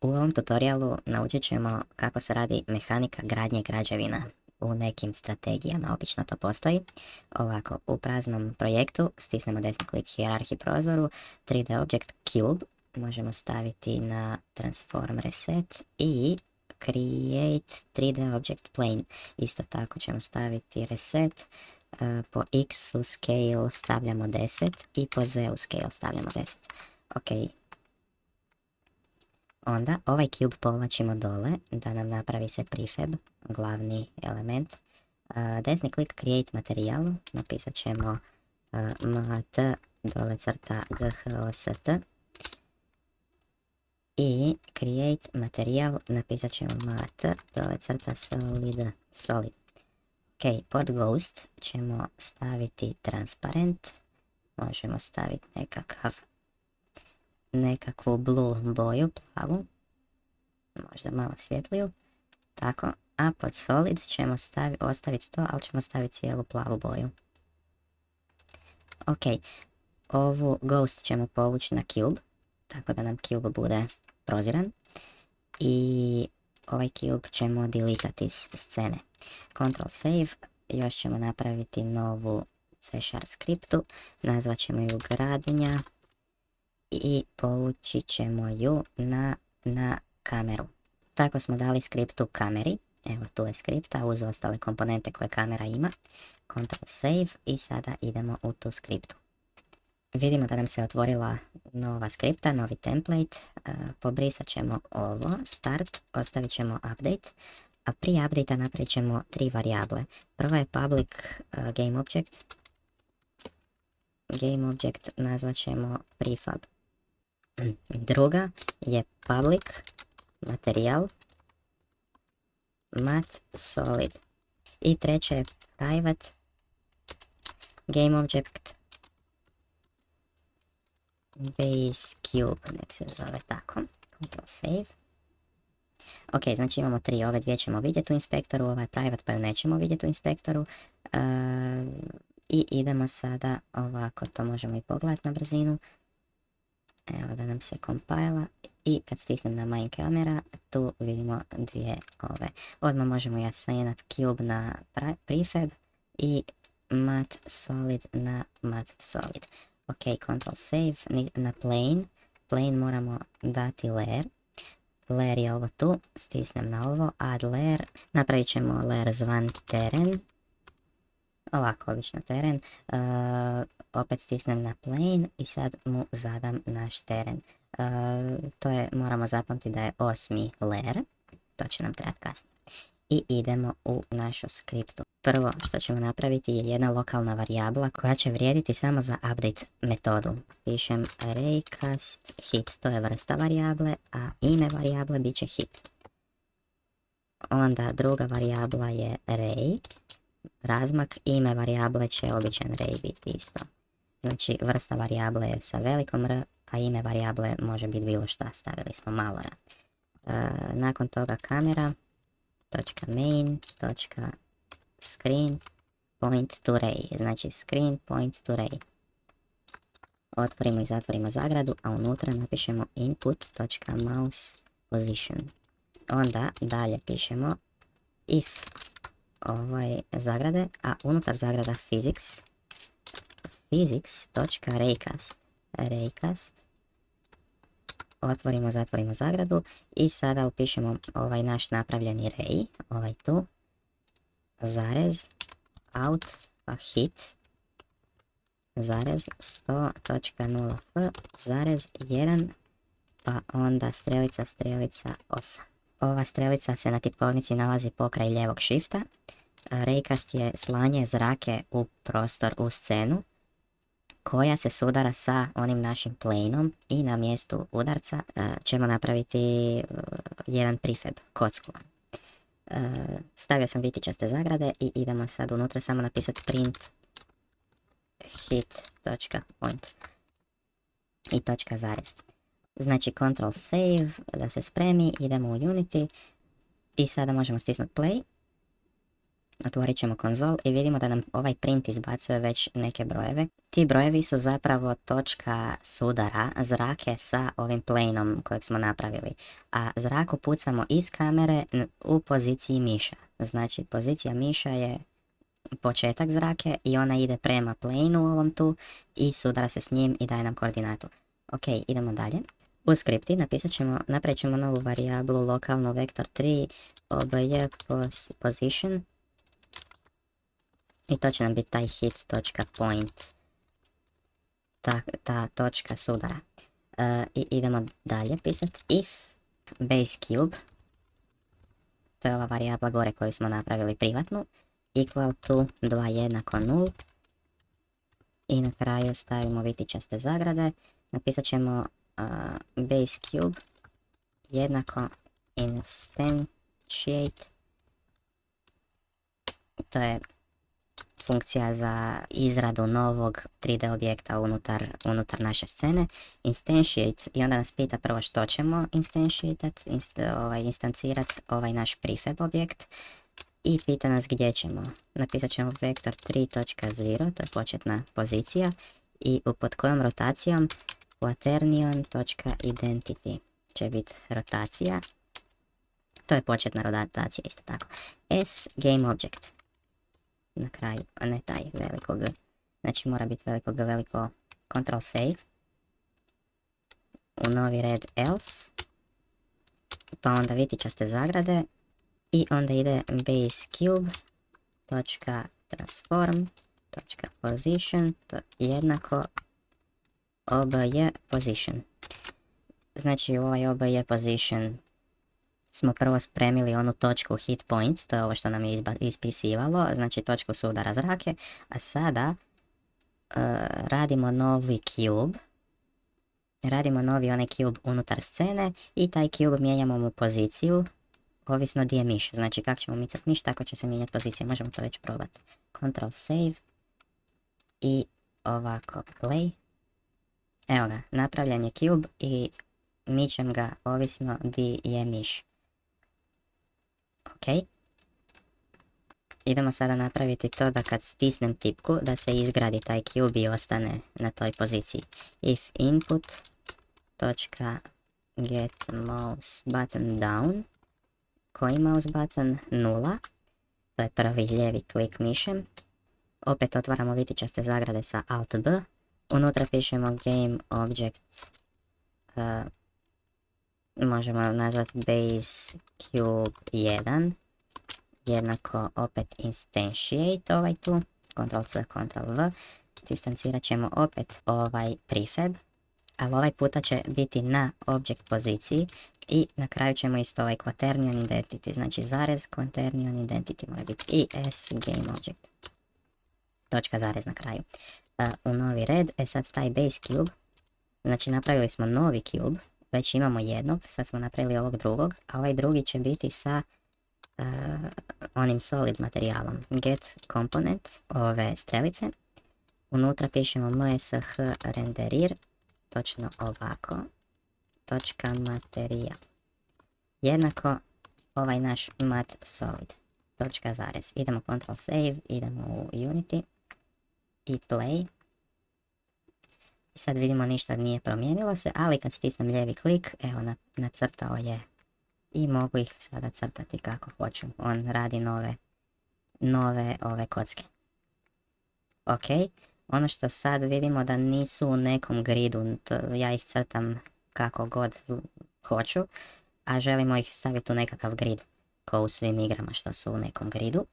U ovom tutorialu naučit ćemo kako se radi mehanika gradnje građevina u nekim strategijama, obično to postoji. Ovako, u praznom projektu stisnemo desni klik hijerarhiji prozoru, 3D Object Cube, možemo staviti na Transform Reset i Create 3D Object Plane. Isto tako ćemo staviti Reset, po X-u Scale stavljamo 10 i po Z-u Scale stavljamo 10. Ok. Onda ovaj cube povlačimo dole da nam napravi se prefab, glavni element. Desni klik create materijal, napisat ćemo mat dole crta ghost i create materijal, napisat ćemo mat dole crta solid. Ok, pod ghost ćemo staviti transparent, možemo staviti nekakvu blue boju, plavu, možda malo svjetliju, tako, a pod solid ćemo ostaviti to, ali ćemo staviti cijelu plavu boju. Ok, ovu ghost ćemo povući na cube, tako da nam cube bude proziran i ovaj cube ćemo deletati iz scene. Ctrl save, još ćemo napraviti novu C# skriptu, nazvat ćemo ju gradnja i povući ćemo ju na kameru. Tako smo dali skriptu kameri. Evo tu je skripta uz ostale komponente koje kamera ima. Ctrl save i sada idemo u tu skriptu. Vidimo da nam se otvorila nova skripta, novi template. Pobrisat ćemo ovo, start, ostavit ćemo update. A prije update-a napravit ćemo 3 varijable. Prva je public game object. Game object nazvat ćemo prefab. Druga je public materijal mat solid. I treća je private game object base cube, nek se zove tako. Ctrl save. Ok, znači imamo 3, ove dvije ćemo vidjeti u inspektoru, ovaj private pa ju nećemo vidjeti u inspektoru. I idemo sada ovako, to možemo i pogledati na brzinu. Evo da nam se kompajla i kad stisnem na main kamera, tu vidimo dvije ove. Odmah možemo assignat cube na prefab i mat solid na mat solid. Ok, Ctrl save, na plane. Plane moramo dati layer. Layer je ovo tu, stisnem na ovo, add layer. Napravit ćemo layer zvan teren. Ovako, obično teren, opet stisnem na plane i sad mu zadam naš teren. To je, moramo zapamtiti da je 8. layer, to će nam trebati kasnije. I idemo u našu skriptu. Prvo što ćemo napraviti je jedna lokalna varijabla koja će vrijediti samo za update metodu. Pišem arraycast hit, to je vrsta varijable, a ime varijable bit će hit. Onda druga varijabla je array. Razmak, ime varijable će običan array biti isto. Znači vrsta varijable je sa velikom R, a ime varijable može biti bilo šta, stavili smo malo R. Nakon toga kamera, .main, .screen, point to ray, znači screen point to ray. Otvorimo i zatvorimo zagradu, a unutra napišemo input.mouse position. Onda dalje pišemo if zagrade, a unutar zagrada physics.raycast. Otvorimo, zatvorimo zagradu i sada upišemo ovaj naš napravljeni ray, ovaj tu, zarez, out, pa hit, zarez, 100.0f, zarez, 1, pa onda strelica, 8. Ova strelica se na tipkovnici nalazi pokraj lijevog shifta. Raycast je slanje zrake u prostor, u scenu, koja se sudara sa onim našim planeom i na mjestu udarca ćemo napraviti jedan prefab, kocku. Stavio sam vitičaste zagrade i idemo sad unutra samo napisati print hit.point i točka zarez. Znači Ctrl save da se spremi, idemo u Unity i sada možemo stisnuti play. Otvorit ćemo konzol i vidimo da nam ovaj print izbacuje već neke brojeve. Ti brojevi su zapravo točka sudara zrake sa ovim planeom kojeg smo napravili. A zraku pucamo iz kamere u poziciji miša. Znači pozicija miša je početak zrake i ona ide prema planeu ovom tu i sudara se s njim i daje nam koordinatu. Ok, idemo dalje. U skripti napravit ćemo novu varijablu lokalnu vektor3 obj position i to će nam biti taj hit.point, ta točka sudara. I idemo dalje pisati if base cube, to je ova varijabla gore koju smo napravili privatnu, equal to 2 jednako 0 i na kraju stavimo vitičaste zagrade, napisat ćemo base cube jednako instantiate, to je funkcija za izradu novog 3D objekta unutar naše scene, instantiate, i onda nas pita prvo što ćemo instancirati ovaj naš prefab objekt i pita nas gdje ćemo. Napisat ćemo vektor 3.0, to je početna pozicija, i pod kojom rotacijom quaternion.identity će biti rotacija, to je početna rotacija isto tako. S game object na kraju, a ne taj veliko G. Znači mora biti veliko G, veliko Ctrl save. U novi red else. Pa onda vitičaste zagrade. I onda ide base cube .transform .position jednako obj position. Znači u ovaj obj position smo prvo spremili onu točku hit point, to je ovo što nam je ispisivalo, znači točku sudara zrake, a sada radimo novi cube, radimo novi onaj cube unutar scene i taj cube mijenjamo mu poziciju, ovisno gdje je miš, znači kako ćemo micati miš, tako će se mijenjati pozicija, možemo to već probati. Ctrl save i ovako play. Evo ga, napravljen je cube i mičem ga ovisno gdje je miš. Ok. Idemo sada napraviti to da kad stisnem tipku da se izgradi taj cube i ostane na toj poziciji. If input .get mouse button down, koji mouse button? 0. To je prvi lijevi klik mišem. Opet otvaramo vitičaste zagrade sa Alt B. Unutra pišemo game object, možemo nazvati base cube 1, jednako opet instantiate ovaj tu, Ctrl C, Ctrl V, distancirat ćemo opet ovaj prefab, ali ovaj puta će biti na object poziciji i na kraju ćemo isto ovaj quaternion identity, znači zarez quaternion identity mora biti i s game object, točka zarez na kraju. U novi red, sad taj base cube, znači napravili smo novi cube, već imamo jednog, sad smo napravili ovog drugog, a ovaj drugi će biti sa onim solid materijalom. Get component, ove strelice, unutra pišemo msh renderir, točno ovako, točka materijal, jednako ovaj naš mat solid, točka zarez. Idemo Ctrl save, idemo u Unity i play. I sad vidimo ništa nije promijenilo se, ali kad stisnem lijevi klik, evo nacrtao je i mogu ih sada crtati kako hoću. On radi nove ove kocke. Ok, ono što sad vidimo da nisu u nekom gridu, ja ih crtam kako god hoću, a želimo ih staviti u nekakav grid, kao u svim igrama što su u nekom gridu.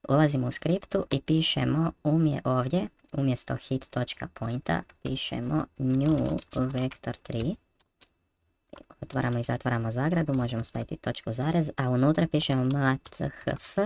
Ulazimo u skriptu i pišemo ovdje, umjesto hit.pointa, pišemo new vector3. Otvaramo i zatvaramo zagradu, možemo staviti točku zarez, a unutra pišemo mathf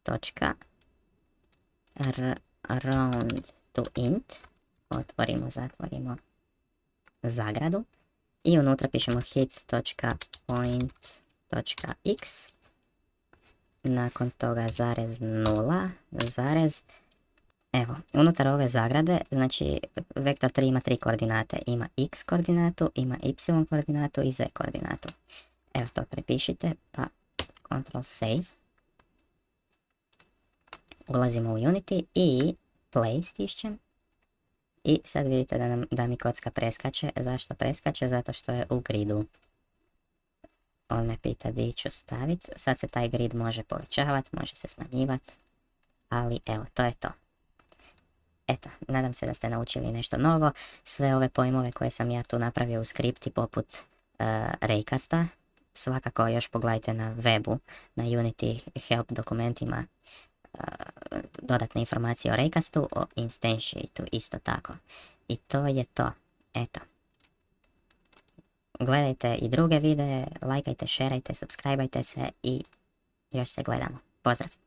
točka round to int. Otvorimo, zatvorimo zagradu. I unutra pišemo hit.point.x. Nakon toga zarez 0, zarez. Evo, unutar ove zagrade, znači vektor 3 ima 3 koordinate. Ima x koordinatu, ima y koordinatu i z koordinatu. Evo to prepišite, pa Ctrl save. Ulazimo u Unity i play stišćem. I sad vidite da mi kocka preskače. Zašto preskače? Zato što je u gridu. On me pita di ću staviti. Sad se taj grid može povećavati, može se smanjivati. Ali evo, to je to. Eto, nadam se da ste naučili nešto novo. Sve ove pojmove koje sam ja tu napravio u skripti poput Raycasta, svakako još pogledajte na webu, na Unity help dokumentima dodatne informacije o Raycastu, o Instantiateu isto tako. I to je to. Eto. Gledajte i druge videe, lajkajte, šerajte, subscribeajte se i još se gledamo. Pozdrav!